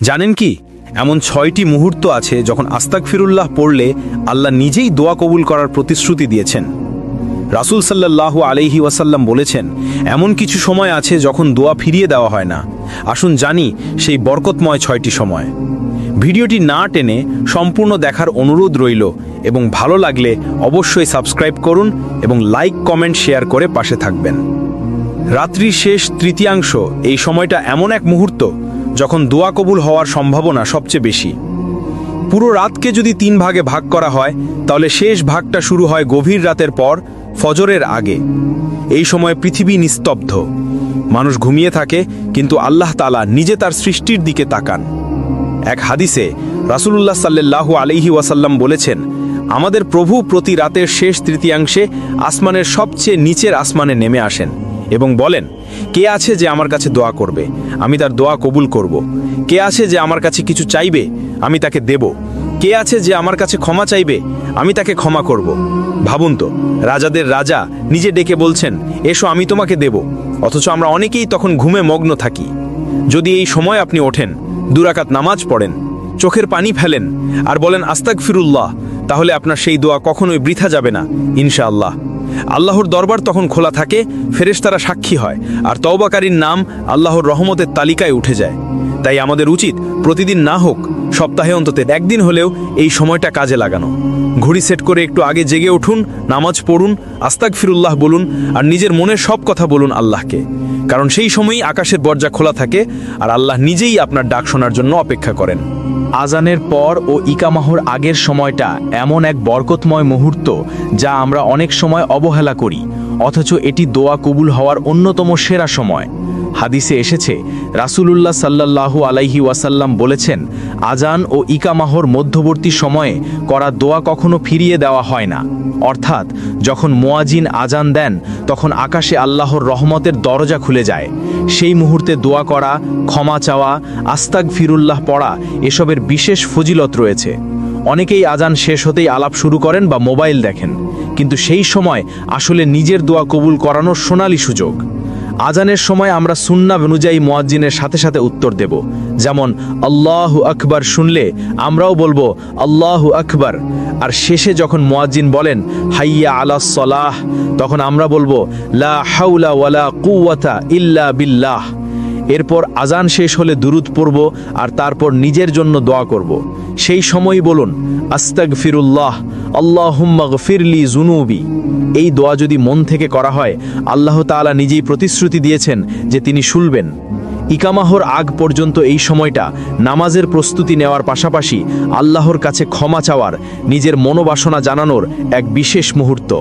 জানেন কি, এমন 6টি মুহূর্ত আছে যখন আস্তাগফিরুল্লাহ পড়লে আল্লাহ নিজেই দোয়া কবুল করার প্রতিশ্রুতি দিয়েছেন। রাসূল সাল্লাল্লাহু আলাইহি ওয়াসাল্লাম বলেছেন, এমন কিছু সময় আছে যখন দোয়া ফিরিয়ে দেওয়া হয় না। আসুন জানি সেই বরকতময় 6টি সময়। ভিডিওটি না টেনে সম্পূর্ণ দেখার অনুরোধ রইল এবং ভালো লাগলে অবশ্যই সাবস্ক্রাইব করুন এবং লাইক, কমেন্ট, শেয়ার করে পাশে থাকবেন। রাত্রির শেষ তৃতীয়াংশ, এই সময়টা এমন এক মুহূর্ত যখন দোয়া কবুল হওয়ার সম্ভাবনা সবচেয়ে বেশি। পুরো রাতকে যদি 3 ভাগে ভাগ করা হয়, তাহলে শেষ ভাগটা শুরু হয় গভীর রাতের পর ফজরের আগে। এই সময় পৃথিবী নিস্তব্ধ, মানুষ ঘুমিয়ে থাকে, কিন্তু আল্লাহ তাআলা নিজে তার সৃষ্টির দিকে তাকান। এক হাদিসে রাসূলুল্লাহ সাল্লাল্লাহু আলাইহি ওয়াসাল্লাম বলেছেন, আমাদের প্রভু প্রতি রাতের শেষ তৃতীয়াংশে আসমানের সবচেয়ে নিচের আসমানে নেমে আসেন এবং বলেন, কে আছে যে আমার কাছে দোয়া করবে, আমি তার দোয়া কবুল করব। কে আছে যে আমার কাছে কিছু চাইবে, আমি তাকে দেব। কে আছে যে আমার কাছে ক্ষমা চাইবে, আমি তাকে ক্ষমা করব। ভাবুন তো, রাজাদের রাজা নিজে ডেকে বলছেন, এসো আমি তোমাকে দেব, অথচ আমরা অনেকেই তখন ঘুমে মগ্ন থাকি। যদি এই সময় আপনি ওঠেন, 2 রাকাত নামাজ পড়েন, চোখের পানি ফেলেন আর বলেন আস্তাগফিরুল্লাহ, তাহলে আপনার সেই দোয়া কখনোই বৃথা যাবে না ইনশাআল্লাহ। আল্লাহর দরবার তখন খোলা থাকে, ফেরেশতারা সাক্ষী হয়, আর তওবাকারীর নাম আল্লাহর রহমতের তালিকায় উঠে যায়। তাই আমাদের উচিত প্রতিদিন না হোক, সপ্তাহে অন্তত একদিন হলেও এই সময়টা কাজে লাগানো। ঘড়ি সেট করে একটু আগে জেগে উঠুন, নামাজ পড়ুন, আস্তাগফিরুল্লাহ বলুন আর নিজের মনের সব কথা বলুন আল্লাহকে। কারণ সেই সময়ই আকাশের দরজা খোলা থাকে আর আল্লাহ নিজেই আপনার ডাক শোনার জন্য অপেক্ষা করেন। আজানের পর ও ইকামাহর আগের সময়টা এমন এক বরকতময় মুহূর্ত যা আমরা অনেক সময় অবহেলা করি, অথচ এটি দোয়া কবুল হওয়ার অন্যতম সেরা সময়। হাদিসে এসেছে, রাসূলুল্লাহ সাল্লাল্লাহু আলাইহি ওয়াসাল্লাম বলেছেন, আজান ও ইকামাহর মধ্যবর্তী সময়ে করা দোয়া কখনো ফিরিয়ে দেওয়া হয় না। অর্থাৎ যখন মুয়াজ্জিন আজান দেন, তখন আকাশে আল্লাহর রহমতের দরজা খুলে যায়। সেই মুহূর্তে দোয়া করা, ক্ষমা চাওয়া, আস্তাগফিরুল্লাহ পড়া, এসবের বিশেষ ফজিলত রয়েছে। অনেকেই আজান শেষ হতেই আলাপ শুরু করেন বা মোবাইল দেখেন, কিন্তু সেই সময় আসলে নিজের দোয়া কবুল করানোর সোনালী সুযোগ। আজানের সময় আমরা সুন্নাহ অনুযায়ী মুয়াজ্জিনের সাথে সাথে উত্তর দেব। যেমন আল্লাহু আকবার শুনলে আমরাও বলবো আল্লাহু আকবার, আর শেষে যখন মুয়াজ্জিন বলেন হাইয়া আলাস সালাহ, তখন আমরা বলবো লা হাওলা ওয়ালা কুওয়াতা ইল্লা বিল্লাহ। এরপর আজান শেষ হলে দুরুদ পড়ব আর তারপর নিজের জন্য দোয়া করব। সেই সময়ই বলুন আস্তাগফিরুল্লাহ, আল্লাহুম্মা গফিরলি যুনুবি। এই দোয়া যদি মন থেকে করা হয়, আল্লাহ তাআলা নিজেই প্রতিশ্রুতি দিয়েছেন যে তিনি শুনবেন। ইকামাহর আগ পর্যন্ত এই সময়টা নামাজের প্রস্তুতি নেওয়ার পাশাপাশি আল্লাহর কাছে ক্ষমা চাওয়ার, নিজের মনোবাসনা জানানোর এক বিশেষ মুহূর্ত।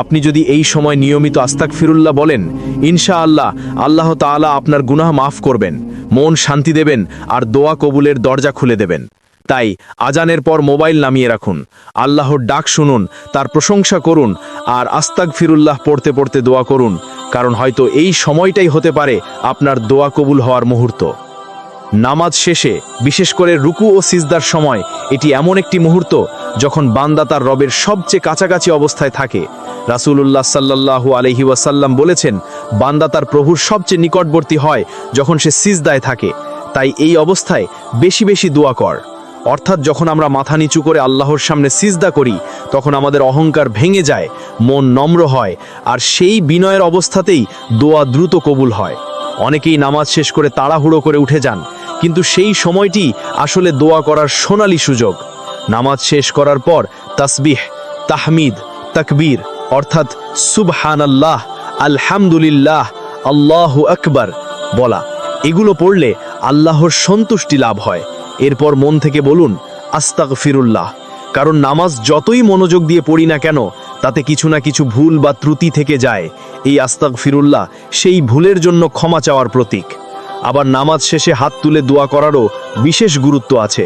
আপনি যদি এই সময় নিয়মিত আস্তাগফিরুল্লাহ বলেন, ইনশাআল্লাহ আল্লাহ তাআলা আপনার গুনাহ মাফ করবেন, মন শান্তি দেবেন আর দোয়া কবুলের দরজা খুলে দেবেন। তাই আজানের পর মোবাইল নামিয়ে রাখুন, আল্লাহর ডাক শুনুন, তার প্রশংসা করুন আর আস্তাগফিরুল্লাহ পড়তে পড়তে দোয়া করুন, কারণ হয়তো এই সময়টাই হতে পারে আপনার দোয়া কবুল হওয়ার মুহূর্ত। নামাজ শেষে, বিশেষ করে রুকু ও সিজদার সময়, এটি এমন একটি মুহূর্ত যখন বান্দা তার রবের সবচেয়ে কাছাকাছি অবস্থায় থাকে। রাসূলুল্লাহ সাল্লাল্লাহু আলাইহি ওয়াসাল্লাম বলেছেন, বান্দা তার প্রভুর সবচেয়ে নিকটবর্তী হয় যখন সে সিজদায় থাকে। তাই এই অবস্থায় বেশি বেশি দোয়া কর। অর্থাৎ যখন আমরা মাথা নিচু করে আল্লাহর সামনে সিজদা করি, তখন আমাদের অহংকার ভেঙে যায়, মন নম্র হয়, আর সেই বিনয়ের অবস্থাতেই দোয়া দ্রুত কবুল হয়। অনেকেই নামাজ শেষ করে তাড়াহুড়ো করে উঠে যান, কিন্তু সেই সময়টি আসলে দোয়া করার সোনালী সুযোগ। নামাজ শেষ করার পর তাসবিহ, তাহমিদ, তাকবীর অর্থাৎ সুবহানাল্লাহ, আলহামদুলিল্লাহ, আল্লাহু আকবার বলা, এগুলো পড়লে আল্লাহর সন্তুষ্টি লাভ হয়। এরপর মন থেকে বলুন আস্তাগফিরুল্লাহ, কারণ নামাজ যতই মনোযোগ দিয়ে পড়ি না কেন, তাতে কিছু না কিছু ভুল বা ত্রুটি থেকে যায়। এই আস্তাগফিরুল্লাহ সেই ভুলের জন্য ক্ষমা চাওয়ার প্রতীক। আবার নামাজ শেষে হাত তুলে দোয়া করারও বিশেষ গুরুত্ব আছে।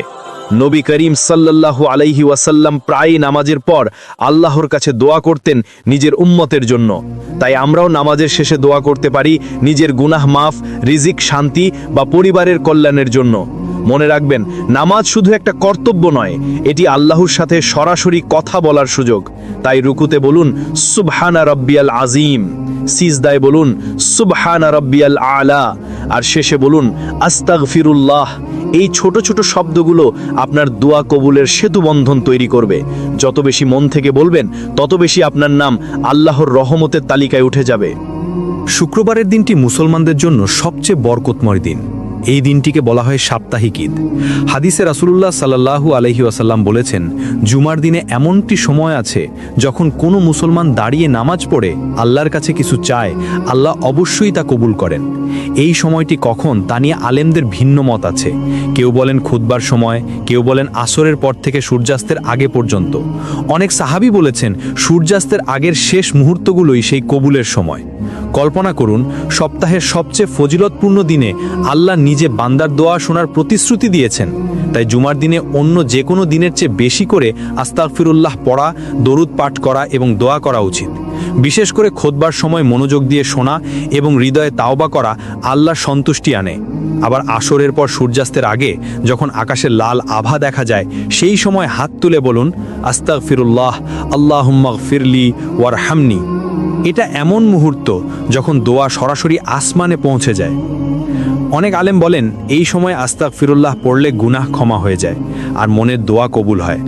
নবী করিম সাল্লাল্লাহু আলাইহি ওয়াসাল্লাম প্রায়ই নামাজের পর আল্লাহর কাছে দোয়া করতেন নিজের উম্মতের জন্য। তাই আমরাও নামাজের শেষে দোয়া করতে পারি নিজের গুনাহ মাফ, রিজিক শান্তি বা পরিবারের কল্যাণের জন্য। মনে রাখবেন, নামাজ শুধু একটা কর্তব্য নয়, এটি আল্লাহর সাথে সরাসরি কথা বলার সুযোগ। তাই রুকুতে বলুন সুবহানা রাব্বিয়াল আযীম, সিজদায় বলুন সুবহানা রাব্বিয়াল আলা, আর শেষে বলুন আস্তাগফিরুল্লাহ। এই ছোট ছোট শব্দগুলো আপনার দোয়া কবুলের সেতুবন্ধন তৈরি করবে। যত বেশি মন থেকে বলবেন, তত বেশি আপনার নাম আল্লাহর রহমতের তালিকায় উঠে যাবে। শুক্রবারের দিনটি মুসলমানদের জন্য সবচেয়ে বরকতময় দিন। এই দিনটিকে বলা হয় সাপ্তাহিক ঈদ। হাদিসে রাসূলুল্লাহ সাল্লাল্লাহু আলাইহি ওয়াসাল্লাম বলেছেন, জুমার দিনে এমনটি সময় আছে যখন কোনো মুসলমান দাঁড়িয়ে নামাজ পড়ে আল্লাহর কাছে কিছু চায়, আল্লাহ অবশ্যই তা কবুল করেন। এই সময়টি কখন তা নিয়ে আলেমদের ভিন্ন মত আছে। কেউ বলেন খুতবার সময়, কেউ বলেন আসরের পর থেকে সূর্যাস্তের আগে পর্যন্ত। অনেক সাহাবী বলেছেন সূর্যাস্তের আগের শেষ মুহূর্তগুলোই সেই কবুলের সময়। কল্পনা করুন, সপ্তাহের সবচেয়ে ফজিলতপূর্ণ দিনে আল্লাহ নিজে বান্দার দোয়া শোনার প্রতিশ্রুতি দিয়েছেন। তাই জুমার দিনে অন্য যে কোনো দিনের চেয়ে বেশি করে আস্তাগফিরুল্লাহ পড়া, দরুদ পাঠ করা এবং দোয়া করা উচিত। বিশেষ করে খুতবার সময় মনোযোগ দিয়ে শোনা এবং হৃদয়ে তাওবা করা আল্লাহর সন্তুষ্টি আনে। আবার আসরের পর সূর্যাস্তের আগে যখন আকাশে লাল আভা দেখা যায়, সেই সময় হাত তুলে বলুন আস্তাগফিরুল্লাহ, আল্লাহুম্মা গফিরলি ওয়ারহামনি। এটা এমন মুহূর্ত যখন দোয়া সরাসরি আসমানে পৌঁছে যায়। অনেক আলেম বলেন এই সময় আস্তাগফিরুল্লাহ পড়লে গুনাহ ক্ষমা হয়ে যায় আর মনের দোয়া কবুল হয়।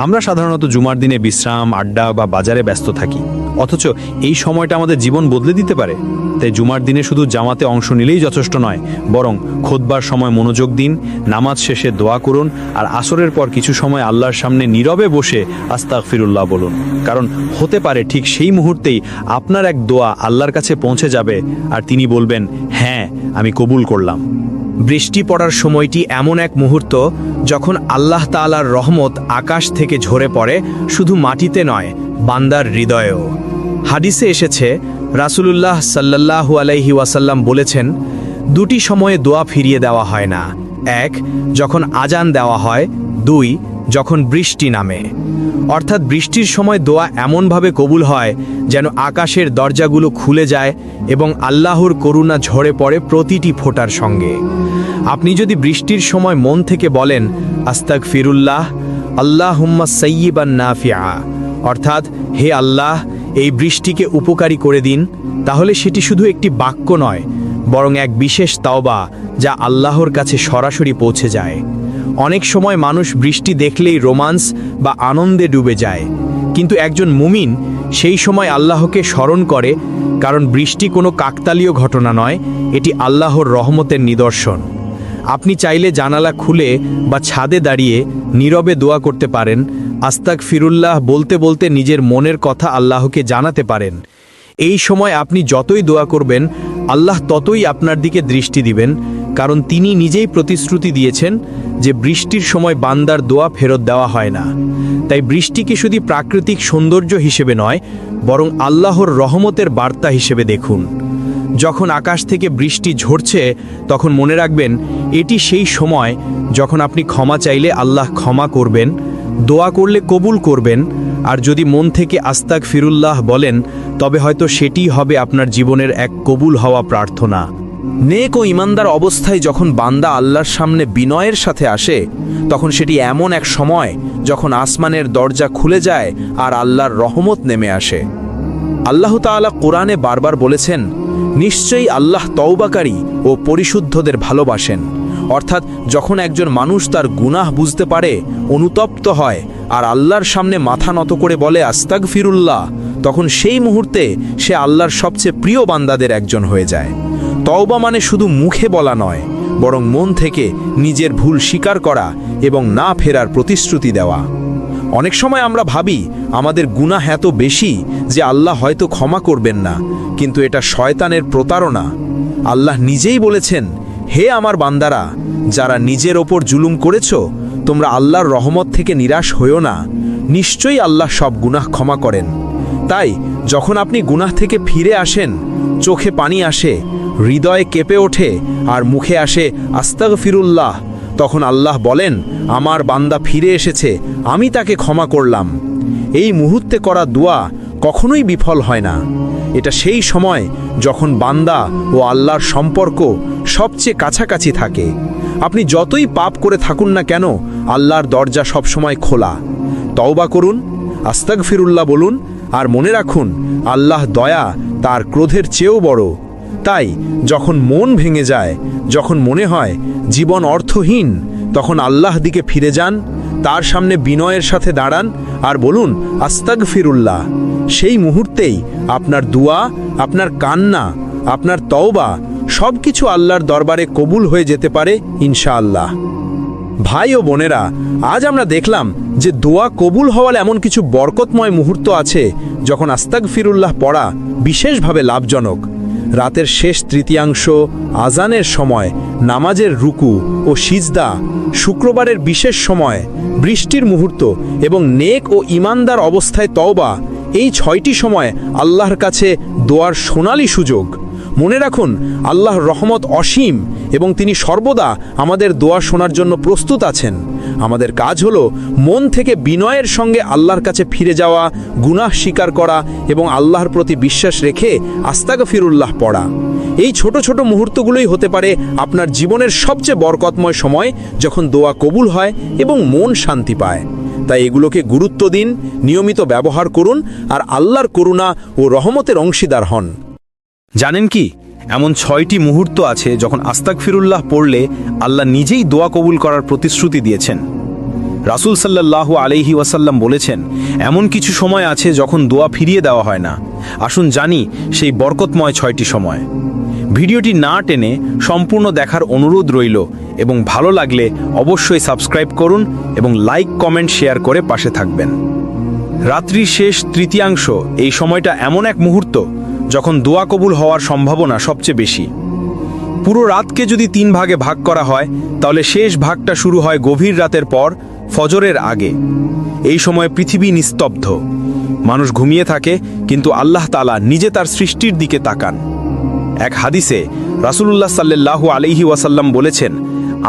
আমরা সাধারণত জুমার দিনে বিশ্রাম, আড্ডা বা বাজারে ব্যস্ত থাকি, অথচ এই সময়টা আমাদের জীবন বদলে দিতে পারে। তাই জুমার দিনে শুধু জামাতে অংশ নিলেই যথেষ্ট নয়, বরং খুতবার সময় মনোযোগ দিন, নামাজ শেষে দোয়া করুন, আর আসরের পর কিছু সময় আল্লাহর সামনে নীরবে বসে আস্তাগফিরুল্লাহ বলুন। কারণ হতে পারে ঠিক সেই মুহূর্তেই আপনার এক দোয়া আল্লাহর কাছে পৌঁছে যাবে আর তিনি বলবেন, হ্যাঁ, আমি কবুল করলাম। বৃষ্টি পড়ার সময়টি এমন এক মুহূর্ত যখন আল্লাহ তাআলার রহমত আকাশ থেকে ঝরে পড়ে, শুধু মাটিতে নয়, বান্দার হৃদয়েও। হাদিসে এসেছে, রাসূলুল্লাহ সাল্লাল্লাহু আলাইহি ওয়াসাল্লাম বলেছেন, দুটি সময়ে দোয়া ফিরিয়ে দেওয়া হয় না। এক, যখন আজান দেওয়া হয়। দুই, যখন বৃষ্টি নামে। অর্থাৎ বৃষ্টির সময় দোয়া এমনভাবে কবুল হয় যেন আকাশের দরজাগুলো খুলে যায় এবং আল্লাহর করুণা ঝরে পড়ে প্রতিটি ফোঁটার সঙ্গে। আপনি যদি বৃষ্টির সময় মন থেকে বলেন আস্তাগফিরুল্লাহ, আল্লাহুম্মা সাইয়্যিবান নাফিআ, অর্থাৎ হে আল্লাহ, এই বৃষ্টিকে উপকারী করে দিন, তাহলে সেটি শুধু একটি বাক্য নয়, বরং এক বিশেষ তাওবা যা আল্লাহর কাছে সরাসরি পৌঁছে যায়। অনেক সময় মানুষ বৃষ্টি দেখলেই রোমান্স বা আনন্দে ডুবে যায়, কিন্তু একজন মুমিন সেই সময় আল্লাহকে স্মরণ করে, কারণ বৃষ্টি কোনো কাকতালীয় ঘটনা নয়, এটি আল্লাহর রহমতের নিদর্শন। আপনি চাইলে জানালা খুলে বা ছাদে দাঁড়িয়ে নীরবে দোয়া করতে পারেন, আস্তাগফিরুল্লাহ বলতে বলতে নিজের মনের কথা আল্লাহকে জানাতে পারেন। এই সময় আপনি যতই দোয়া করবেন, আল্লাহ ততই আপনার দিকে দৃষ্টি দিবেন, কারণ তিনি নিজেই প্রতিশ্রুতি দিয়েছেন যে বৃষ্টির সময় বান্দার দোয়া ফেরত দেওয়া হয় না। তাই বৃষ্টিকে শুধু প্রাকৃতিক সৌন্দর্য হিসেবে নয়, বরং আল্লাহর রহমতের বার্তা হিসেবে দেখুন। যখন আকাশ থেকে বৃষ্টি ঝরছে, তখন মনে রাখবেন এটি সেই সময় যখন আপনি ক্ষমা চাইলে আল্লাহ ক্ষমা করবেন, দোয়া করলে কবুল করবেন, আর যদি মন থেকে আস্তাগফিরুল্লাহ বলেন, তবে হয়তো সেটিই হবে আপনার জীবনের এক কবুল হওয়া প্রার্থনা। নেক ও ইমানদার অবস্থায় যখন বান্দা আল্লাহর সামনে বিনয়ের সাথে আসে, তখন সেটি এমন এক সময় যখন আসমানের দরজা খুলে যায় আর আল্লাহর রহমত নেমে আসে। আল্লাহ তাআলা কোরআনে বারবার বলেছেন, নিশ্চয়ই আল্লাহ তওবাকারী ও পরিশুদ্ধদের ভালোবাসেন। অর্থাৎ যখন একজন মানুষ তার গুনাহ বুঝতে পারে, অনুতপ্ত হয় আর আল্লাহর সামনে মাথা নত করে বলে আস্তাগফিরুল্লাহ, তখন সেই মুহূর্তে সে আল্লাহর সবচেয়ে প্রিয় বান্দাদের একজন হয়ে যায়। তওবা মানে শুধু মুখে বলা নয়, বরং মন থেকে নিজের ভুল স্বীকার করা এবং না ফেরার প্রতিশ্রুতি দেওয়া। অনেক সময় আমরা ভাবি আমাদের গুনাহ এত বেশি যে আল্লাহ হয়তো ক্ষমা করবেন না, কিন্তু এটা শয়তানের প্রতারণা। আল্লাহ নিজেই বলেছেন, হে আমার বান্দারা, যারা নিজের ওপর জুলুম করেছ, তোমরা আল্লাহর রহমত থেকে নিরাশ হইও না, নিশ্চয়ই আল্লাহ সব গুনাহ ক্ষমা করেন। তাই যখন আপনি গুনাহ থেকে ফিরে আসেন, চোখে পানি আসে, হৃদয়ে কেঁপে ওঠে আর মুখে আসে আস্তাগফিরুল্লাহ, তখন আল্লাহ বলেন, আমার বান্দা ফিরে এসেছে, আমি তাকে ক্ষমা করলাম। এই মুহূর্তে করা দোয়া কখনোই বিফল হয় না। এটা সেই সময় যখন বান্দা ও আল্লাহর সম্পর্ক সবচেয়ে কাছাকাছি থাকে। আপনি যতই পাপ করে থাকুন না কেন, আল্লাহর দরজা সবসময় খোলা। তওবা করুন, আস্তাগফিরুল্লাহ বলুন, আর মনে রাখুন, আল্লাহ দয়া তার ক্রোধের চেয়েও বড়। তাই যখন মন ভেঙে যায়, যখন মনে হয় জীবন অর্থহীন, তখন আল্লাহ দিকে ফিরে যান, তার সামনে বিনয়ের সাথে দাঁড়ান আর বলুন আস্তাগফিরুল্লাহ। সেই মুহূর্তেই আপনার দুয়া, আপনার কান্না, আপনার তওবা সব কিছু আল্লাহর দরবারে কবুল হয়ে যেতে পারে ইনশাআল্লাহ। ভাই ও বোনেরা, আজ আমরা দেখলাম যে দোয়া কবুল হওয়ার এমন কিছু বরকতময় মুহূর্ত আছে যখন আস্তাগফিরুল্লাহ পড়া বিশেষভাবে লাভজনক। রাতের শেষ তৃতীয়াংশ, আজানের সময়, নামাজের রুকু ও সিজদা, শুক্রবারের বিশেষ সময়, বৃষ্টির মুহূর্ত এবং নেক ও ইমানদার অবস্থায় তওবা, এই 6টি সময় আল্লাহর কাছে দোয়ার সোনালি সুযোগ। মনে রাখুন, আল্লাহর রহমত অসীম এবং তিনি সর্বদা আমাদের দোয়া শোনার জন্য প্রস্তুত আছেন। আমাদের কাজ হলো মন থেকে বিনয়ের সঙ্গে আল্লাহর কাছে ফিরে যাওয়া, গুনাহ স্বীকার করা এবং আল্লাহর প্রতি বিশ্বাস রেখে আস্তাগফিরুল্লাহ পড়া। এই ছোট ছোট মুহূর্তগুলোই হতে পারে আপনার জীবনের সবচেয়ে বরকতময় সময়, যখন দোয়া কবুল হয় এবং মন শান্তি পায়। তাই এগুলোকে গুরুত্ব দিন, নিয়মিত ব্যবহার করুন আর আল্লাহর করুণা ও রহমতের অংশীদার হন। জানেন কি, এমন 6টি মুহূর্ত আছে যখন আস্তাগফিরুল্লাহ পড়লে আল্লাহ নিজেই দোয়া কবুল করার প্রতিশ্রুতি দিয়েছেন। রাসূল সাল্লাল্লাহু আলাইহি ওয়াসাল্লাম বলেছেন, এমন কিছু সময় আছে যখন দোয়া ফিরিয়ে দেওয়া হয় না। আসুন জানি সেই বরকতময় 6টি সময়। ভিডিওটি না টেনে সম্পূর্ণ দেখার অনুরোধ রইল এবং ভালো লাগলে অবশ্যই সাবস্ক্রাইব করুন এবং লাইক, কমেন্ট, শেয়ার করে পাশে থাকবেন। রাত্রির শেষ তৃতীয়াংশ, এই সময়টা এমন এক মুহূর্ত যখন দোয়া কবুল হওয়ার সম্ভাবনা সবচেয়ে বেশি। পুরো রাতকে যদি 3 ভাগে ভাগ করা হয়, তাহলে শেষ ভাগটা শুরু হয় গভীর রাতের পর, ফজরের আগে। এই সময় পৃথিবী নিস্তব্ধ, মানুষ ঘুমিয়ে থাকে, কিন্তু আল্লাহ তাআলা নিজে তার সৃষ্টির দিকে তাকান। এক হাদিসে রাসূলুল্লাহ সাল্লাল্লাহু আলাইহি ওয়াসাল্লাম বলেছেন,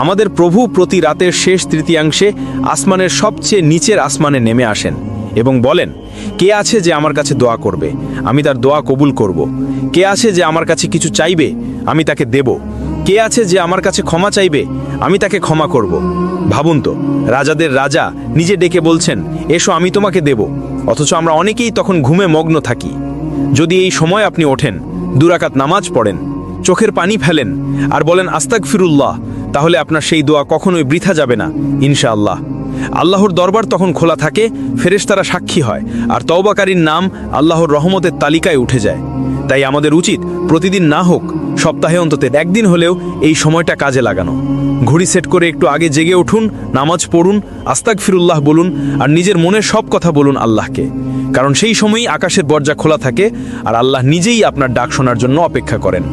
আমাদের প্রভু প্রতি রাতের শেষ তৃতীয়াংশে আসমানের সবচেয়ে নিচের আসমানে নেমে আসেন এবং বলেন, কে আছে যে আমার কাছে দোয়া করবে, আমি তার দোয়া কবুল করব। কে আছে যে আমার কাছে কিছু চাইবে, আমি তাকে দেব। কে আছে যে আমার কাছে ক্ষমা চাইবে, আমি তাকে ক্ষমা করব। ভাবুন তো, রাজাদের রাজা নিজে ডেকে বলছেন, এসো আমি তোমাকে দেব। অথচ আমরা অনেকেই তখন ঘুমে মগ্ন থাকি। যদি এই সময় আপনি ওঠেন, 2 রাকাত নামাজ পড়েন, চোখের পানি ফেলেন আর বলেন আস্তাগফিরুল্লাহ, তাহলে আপনার সেই দোয়া কখনোই বৃথা যাবে না ইনশাআল্লাহ। আল্লাহর দরবার তখন খোলা থাকে, ফেরেশতারা সাক্ষী হয় আর তওবাকারীর নাম আল্লাহর রহমতের তালিকায় উঠে যায়। তাই আমাদের উচিত প্রতিদিন না হোক, সপ্তাহে অন্তত একদিন হলেও এই সময়টা কাজে লাগানো। ঘড়ি সেট করে একটু আগে জেগে উঠুন, নামাজ পড়ুন, আস্তাগফিরুল্লাহ বলুন আর নিজের মনের সব কথা বলুন আল্লাহকে। কারণ সেই সময়ই আকাশের দরজা খোলা থাকে আর আল্লাহ নিজেই আপনার ডাক শোনার জন্য অপেক্ষা করেন।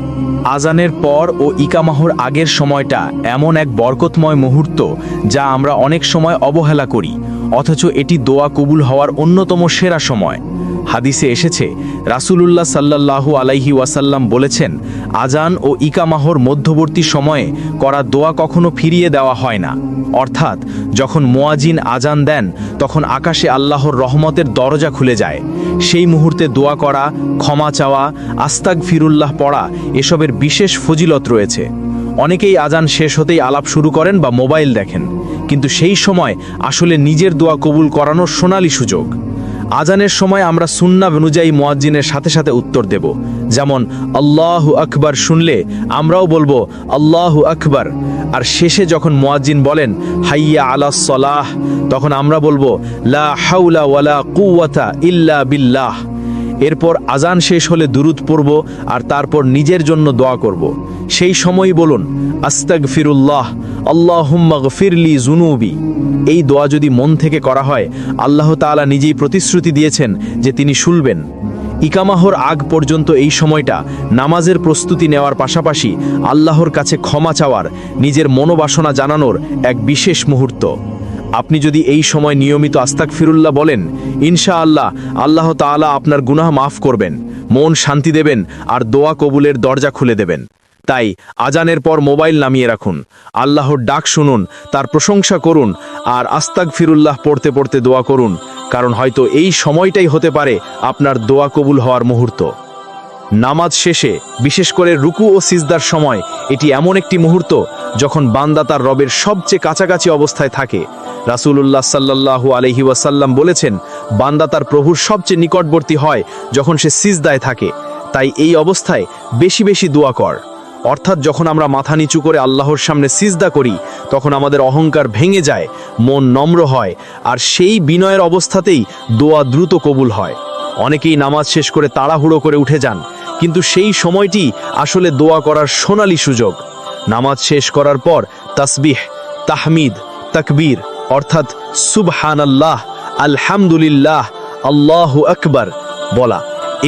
আজানের পর ও ইকামাহর আগের সময়টা এমন এক বরকতময় মুহূর্ত যা আমরা অনেক সময় অবহেলা করি, অথচ এটি দোয়া কবুল হওয়ার অন্যতম সেরা সময়। হাদিসে এসেছে, রাসূলুল্লাহ সাল্লাল্লাহু আলাইহি ওয়াসাল্লাম বলেছেন, আজান ও ইকামাহর মধ্যবর্তী সময়ে করা দোয়া কখনো ফিরিয়ে দেওয়া হয় না। অর্থাৎ যখন মুয়াজ্জিন আজান দেন, তখন আকাশে আল্লাহর রহমতের দরজা খুলে যায়। সেই মুহূর্তে দোয়া করা, ক্ষমা চাওয়া, আস্তাগফিরুল্লাহ পড়া, এসবের বিশেষ ফজিলত রয়েছে। অনেকেই আজান শেষ হতেই আলাপ শুরু করেন বা মোবাইল দেখেন, কিন্তু সেই সময় আসলে নিজের দোয়া কবুল করানোর সোনালি সুযোগ। আজানের সময় আমরা সুন্নাহ অনুযায়ী মুয়াজ্জিনের সাথে সাথে উত্তর দেব। যেমন আল্লাহু আকবার শুনলে আমরাও বলবো আল্লাহু আকবার, আর শেষে যখন মুয়াজ্জিন বলেন হাইয়া আলাস সালাহ, তখন আমরা বলবো লা হাওলা ওয়ালা কুওয়াতা ইল্লা বিল্লাহ। এরপর আজান শেষ হলে দুরূদ পড়ব আর তারপর নিজের জন্য দোয়া করব। সেই সময়ই বলুন আস্তাগফিরুল্লাহ, আল্লাহুম্মা গফিরলি যুনুবি। এই দোয়া যদি মন থেকে করা হয়, আল্লাহ তাআলা নিজেই প্রতিশ্রুতি দিয়েছেন যে তিনি শুনবেন। ইকামাহর আগ পর্যন্ত এই সময়টা নামাজের প্রস্তুতি নেওয়ার পাশাপাশি আল্লাহর কাছে ক্ষমা চাওয়ার, নিজের মনোবাসনা জানানোর এক বিশেষ মুহূর্ত। আপনি যদি এই সময় নিয়মিত আস্তাগফিরুল্লাহ বলেন, ইনশাআল্লাহ আল্লাহ তাআলা আপনার গুনাহ মাফ করবেন, মন শান্তি দেবেন আর দোয়া কবুলের দরজা খুলে দেবেন। তাই আজানের পর মোবাইল নামিয়ে রাখুন, আল্লাহর ডাক শুনুন, তার প্রশংসা করুন আর আস্তাগফিরুল্লাহ পড়তে পড়তে দোয়া করুন, কারণ হয়তো এই সময়টাই হতে পারে আপনার দোয়া কবুল হওয়ার মুহূর্ত। নামাজ শেষে বিশেষ করে রুকু ও সিজদার সময় এটি এমন একটি মুহূর্ত যখন বান্দা তার রবের সবচেয়ে কাছাকাছি অবস্থায় থাকে। রাসূলুল্লাহ সাল্লাল্লাহু আলাইহি ওয়াসাল্লাম বলেছেন, বান্দা তার প্রভুর সবচেয়ে নিকটবর্তী হয় যখন সে সিজদায় থাকে। তাই এই অবস্থায় বেশি বেশি দোয়া কর। অর্থাৎ যখন আমরা মাথা নিচু করে আল্লাহর সামনে সিজদা করি, তখন আমাদের অহংকার ভেঙে যায়, মন নম্র হয়, আর সেই বিনয়ের অবস্থাতেই দোয়া দ্রুত কবুল হয়। অনেকেই নামাজ শেষ করে তাড়াহুড়ো করে উঠে যান, কিন্তু সেই সময়টি আসলে দোয়া করার সোনালী সুযোগ। নামাজ শেষ করার পর তাসবিহ, তাহমিদ, তাকবীর অর্থাৎ সুবহানাল্লাহ, আলহামদুলিল্লাহ, আল্লাহু আকবার বলা,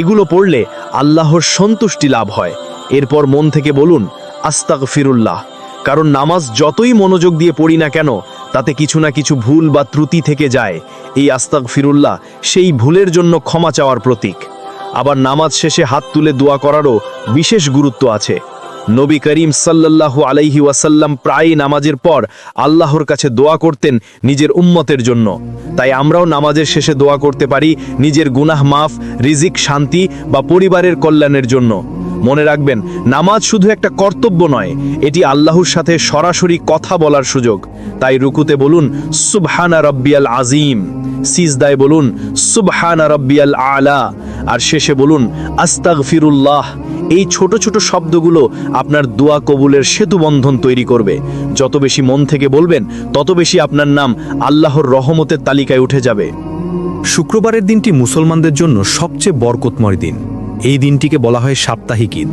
এগুলো পড়লে আল্লাহর সন্তুষ্টি লাভ হয়। এরপর মন থেকে বলুন আস্তাগফিরুল্লাহ, কারণ নামাজ যতই মনোযোগ দিয়ে পড়ি না কেন, তাতে কিছু না কিছু ভুল বা ত্রুটি থেকে যায়। এই আস্তাগফিরুল্লাহ সেই ভুলের জন্য ক্ষমা চাওয়ার প্রতীক। আবার নামাজ শেষে হাত তুলে দোয়া করারও বিশেষ গুরুত্ব আছে। নবী করিম সাল্লাল্লাহু আলাইহি ওয়াসাল্লাম প্রায় নামাজের পর আল্লাহর কাছে দোয়া করতেন নিজের উম্মতের জন্য। তাই আমরাও নামাজের শেষে দোয়া করতে পারি নিজের গুনাহ মাফ, রিজিক শান্তি বা পরিবারের কল্যাণের জন্য। মনে রাখবেন, নামাজ শুধু একটা কর্তব্য নয়, এটি আল্লাহর সাথে সরাসরি কথা বলার সুযোগ। তাই রুকুতে বলুন সুবহানা রাব্বিয়াল আযীম, সিজদায় বলুন সুবহানা রাব্বিয়াল আলা, আর শেষে বলুন আস্তাগফিরুল্লাহ। এই ছোট ছোট শব্দগুলো আপনার দোয়া কবুলের সেতুবন্ধন তৈরি করবে। যত বেশি মন থেকে বলবেন, তত বেশি আপনার নাম আল্লাহর রহমতের তালিকায় উঠে যাবে। শুক্রবারের দিনটি মুসলমানদের জন্য সবচেয়ে বরকতময় দিন। এই দিনটিকে বলা হয় সাপ্তাহিক ঈদ।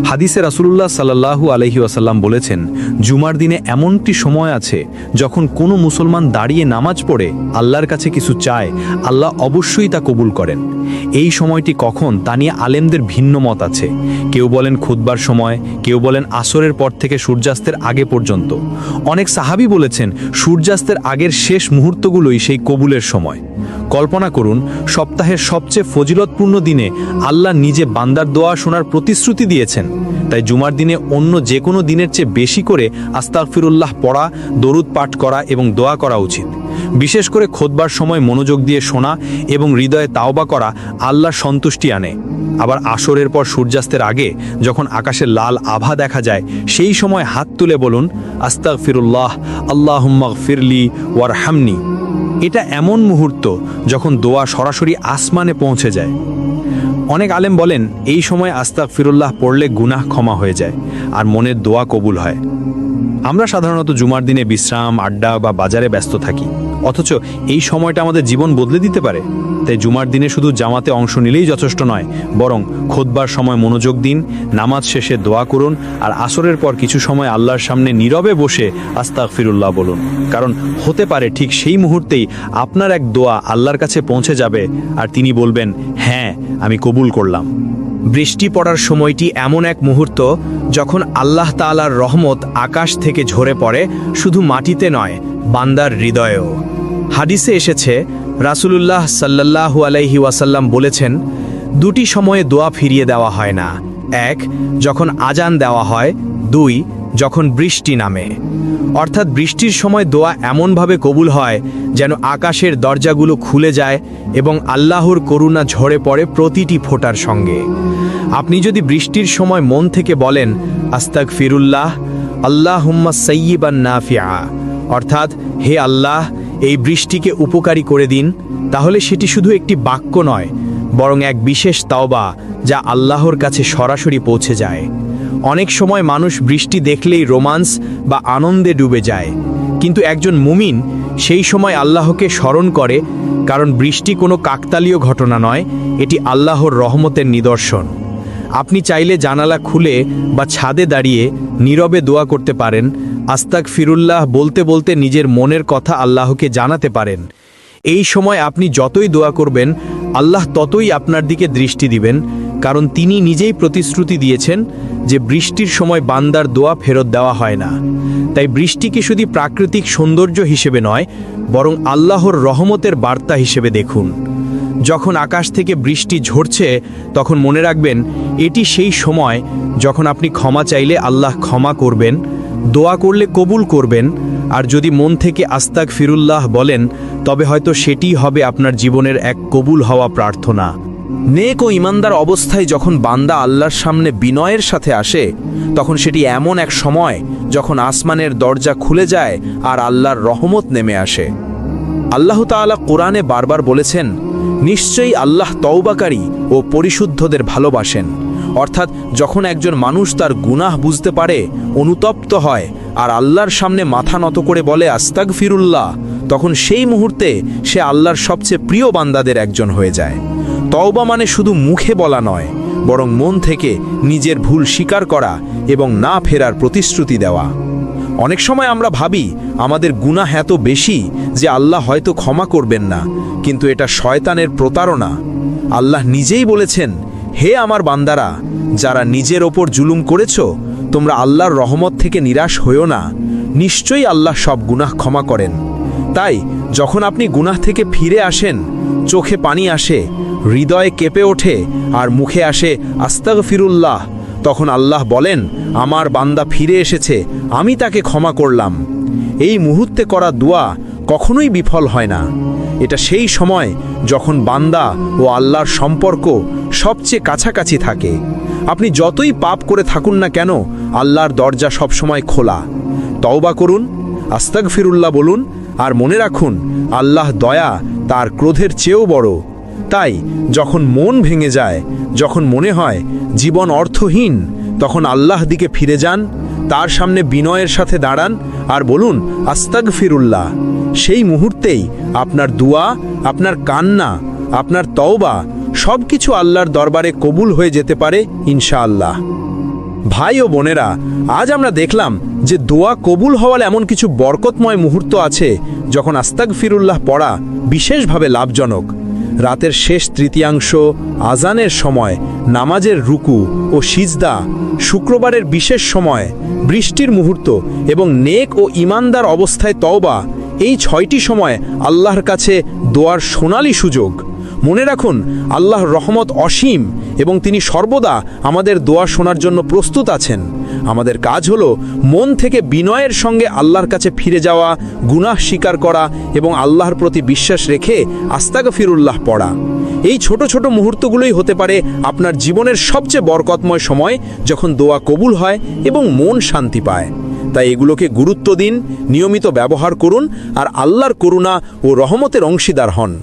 হাদিসে রাসূলুল্লাহ সাল্লাল্লাহু আলাইহি ওয়াসাল্লাম বলেছেন, জুমার দিনে এমনটি সময় আছে যখন কোনো মুসলমান দাঁড়িয়ে নামাজ পড়ে আল্লাহর কাছে কিছু চায়, আল্লাহ অবশ্যই তা কবুল করেন। এই সময়টি কখন তা নিয়ে আলেমদের ভিন্ন মত আছে। কেউ বলেন খুতবার সময়, কেউ বলেন আসরের পর থেকে সূর্যাস্তের আগে পর্যন্ত। অনেক সাহাবী বলেছেন সূর্যাস্তের আগের শেষ মুহূর্তগুলোই সেই কবুলের সময়। কল্পনা করুন, সপ্তাহের সবচেয়ে ফজিলতপূর্ণ দিনে আল্লাহ নিজে বান্দার দোয়া শোনার প্রতিশ্রুতি দিয়েছেন। তাই জুমার দিনে অন্য যে কোনো দিনের চেয়ে বেশি করে আস্তাগফিরুল্লাহ পড়া, দরুদ পাঠ করা এবং দোয়া করা উচিত। বিশেষ করে খুতবার সময় মনোযোগ দিয়ে শোনা এবং হৃদয়ে তাওবা করা আল্লাহর সন্তুষ্টি আনে। আবার আসরের পর সূর্যাস্তের আগে যখন আকাশে লাল আভা দেখা যায়, সেই সময় হাত তুলে বলুন আস্তাগফিরুল্লাহ, আল্লাহুম্মা গফিরলি ওয়ারহামনি। এটা এমন মুহূর্ত যখন দোয়া সরাসরি আসমানে পৌঁছে যায়। অনেক আলেম বলেন এই সময় আস্তাগফিরুল্লাহ পড়লে গুনাহ ক্ষমা হয়ে যায় আর মনের দোয়া কবুল হয়। আমরা সাধারণত জুমার দিনে বিশ্রাম, আড্ডা বা বাজারে ব্যস্ত থাকি, অথচ এই সময়টা আমাদের জীবন বদলে দিতে পারে। তাই জুমার দিনে শুধু জামাতে অংশ নিলেই যথেষ্ট নয়, বরং খুতবার সময় মনোযোগ দিন, নামাজ শেষে দোয়া করুন, আর আসরের পর কিছু সময় আল্লাহর সামনে নীরবে বসে আস্তাগফিরুল্লাহ বলুন। কারণ হতে পারে ঠিক সেই মুহূর্তেই আপনার এক দোয়া আল্লাহর কাছে পৌঁছে যাবে আর তিনি বলবেন, হ্যাঁ, আমি কবুল করলাম। বৃষ্টি পড়ার সময়টি এমন এক মুহূর্ত যখন আল্লাহ তাআলার রহমত আকাশ থেকে ঝরে পড়ে, শুধু মাটিতে নয়, বান্দার হৃদয়েও। হাদিসে এসেছে, রাসূলুল্লাহ সাল্লাল্লাহু আলাইহি ওয়াসাল্লাম বলেছেন, দুটি সময়ে দোয়া ফিরিয়ে দেওয়া হয় না। এক, যখন আজান দেওয়া হয়। দুই, যখন বৃষ্টি নামে। অর্থাৎ বৃষ্টির সময় দোয়া এমনভাবে কবুল হয় যেন আকাশের দরজাগুলো খুলে যায় এবং আল্লাহর করুণা ঝরে পড়ে প্রতিটি ফোঁটার সঙ্গে। আপনি যদি বৃষ্টির সময় মন থেকে বলেন আস্তাগফিরুল্লাহ, আল্লাহুম্মা সাইয়্যিবান নাফিআ, অর্থাৎ হে আল্লাহ, এই বৃষ্টিকে উপকারী করে দিন, তাহলে সেটি শুধু একটি বাক্য নয়, বরং এক বিশেষ তাওবা যা আল্লাহর কাছে সরাসরি পৌঁছে যায়। অনেক সময় মানুষ বৃষ্টি দেখলেই রোমান্স বা আনন্দে ডুবে যায়, কিন্তু একজন মুমিন সেই সময় আল্লাহকে স্মরণ করে, কারণ বৃষ্টি কোনো কাকতালীয় ঘটনা নয়, এটি আল্লাহর রহমতের নিদর্শন। আপনি চাইলে জানালা খুলে বা ছাদে দাঁড়িয়ে নীরবে দোয়া করতে পারেন, আস্তাগফিরুল্লাহ বলতে বলতে নিজের মনের কথা আল্লাহকে জানাতে পারেন। এই সময় আপনি যতই দোয়া করবেন, আল্লাহ ততই আপনার দিকে দৃষ্টি দিবেন, কারণ তিনি নিজেই প্রতিশ্রুতি দিয়েছেন যে বৃষ্টির সময় বান্দার দোয়া ফেরত দেওয়া হয় না। তাই বৃষ্টিকে শুধু প্রাকৃতিক সৌন্দর্য হিসেবে নয়, বরং আল্লাহর রহমতের বার্তা হিসেবে দেখুন। যখন আকাশ থেকে বৃষ্টি ঝরছে, তখন মনে রাখবেন এটি সেই সময় যখন আপনি ক্ষমা চাইলে আল্লাহ ক্ষমা করবেন, দোয়া করলে কবুল করবেন, আর যদি মন থেকে আস্তাগফিরুল্লাহ বলেন, তবে হয়তো সেটিই হবে আপনার জীবনের এক কবুল হওয়া প্রার্থনা। নেক ও ইমানদার অবস্থায় যখন বান্দা আল্লাহর সামনে বিনয়ের সাথে আসে, তখন সেটি এমন এক সময় যখন আসমানের দরজা খুলে যায় আর আল্লাহর রহমত নেমে আসে। আল্লাহ তাআলা কোরআনে বারবার বলেছেন, নিশ্চয়ই আল্লাহ তওবাকারী ও পরিশুদ্ধদের ভালোবাসেন। অর্থাৎ যখন একজন মানুষ তার গুনাহ বুঝতে পারে, অনুতপ্ত হয় আর আল্লাহর সামনে মাথা নত করে বলে আস্তাগফিরুল্লাহ, তখন সেই মুহূর্তে সে আল্লাহর সবচেয়ে প্রিয় বান্দাদের একজন হয়ে যায়। তওবা মানে শুধু মুখে বলা নয়, বরং মন থেকে নিজের ভুল স্বীকার করা এবং না ফেরার প্রতিশ্রুতি দেওয়া। অনেক সময় আমরা ভাবি আমাদের গুনাহ এত বেশি যে আল্লাহ হয়তো ক্ষমা করবেন না, কিন্তু এটা শয়তানের প্রতারণা। আল্লাহ নিজেই বলেছেন, হে আমার বান্দারা, যারা নিজের ওপর জুলুম করেছ, তোমরা আল্লাহর রহমত থেকে নিরাশ হইও না, নিশ্চয়ই আল্লাহ সব গুনাহ ক্ষমা করেন। তাই যখন আপনি গুনাহ থেকে ফিরে আসেন, চোখে পানি আসে, হৃদয়ে কেঁপে ওঠে আর মুখে আসে আস্তাগফিরুল্লাহ, তখন আল্লাহ বলেন, আমার বান্দা ফিরে এসেছে, আমি তাকে ক্ষমা করলাম। এই মুহূর্তে করা দোয়া কখনোই বিফল হয় না। এটা সেই সময় যখন বান্দা ও আল্লাহর সম্পর্ক সবচেয়ে কাছাকাছি থাকে। আপনি যতই পাপ করে থাকুন না কেন, আল্লাহর দরজা সবসময় খোলা। তওবা করুন, আস্তাগফিরুল্লাহ বলুন আর মনে রাখুন, আল্লাহ দয়া তার ক্রোধের চেয়েও বড়। তাই যখন মন ভেঙে যায়, যখন মনে হয় জীবন অর্থহীন, তখন আল্লাহ দিকে ফিরে যান, তার সামনে বিনয়ের সাথে দাঁড়ান আর বলুন আস্তাগফিরুল্লাহ। সেই মুহূর্তেই আপনার দুয়া, আপনার কান্না, আপনার তওবা সব কিছু আল্লাহর দরবারে কবুল হয়ে যেতে পারে ইনশাআল্লাহ। ভাই ও বোনেরা, আজ আমরা দেখলাম যে দোয়া কবুল হওয়ার এমন কিছু বরকতময় মুহূর্ত আছে যখন আস্তাগফিরুল্লাহ পড়া বিশেষভাবে লাভজনক। রাতের শেষ তৃতীয়াংশ, আজানের সময়, নামাজের রুকু ও সিজদা, শুক্রবারের বিশেষ সময়, বৃষ্টির মুহূর্ত এবং নেক ও ইমানদার অবস্থায় তওবা, এই 6টি সময় আল্লাহর কাছে দোয়ার সোনালী সুযোগ। মনে রাখুন, আল্লাহর রহমত অসীম এবং তিনি সর্বদা আমাদের দোয়া শোনার জন্য প্রস্তুত আছেন। আমাদের কাজ হলো মন থেকে বিনয়ের সঙ্গে আল্লাহর কাছে ফিরে যাওয়া, গুনাহ স্বীকার করা এবং আল্লাহর প্রতি বিশ্বাস রেখে আস্তাগফিরুল্লাহ পড়া। এই ছোট ছোট মুহূর্তগুলোই হতে পারে আপনার জীবনের সবচেয়ে বরকতময় সময়, যখন দোয়া কবুল হয় এবং মন শান্তি পায়। তাই এগুলোকে গুরুত্ব দিন, নিয়মিত ব্যবহার করুন আর আল্লাহর করুণা ও রহমতের অংশীদার হন।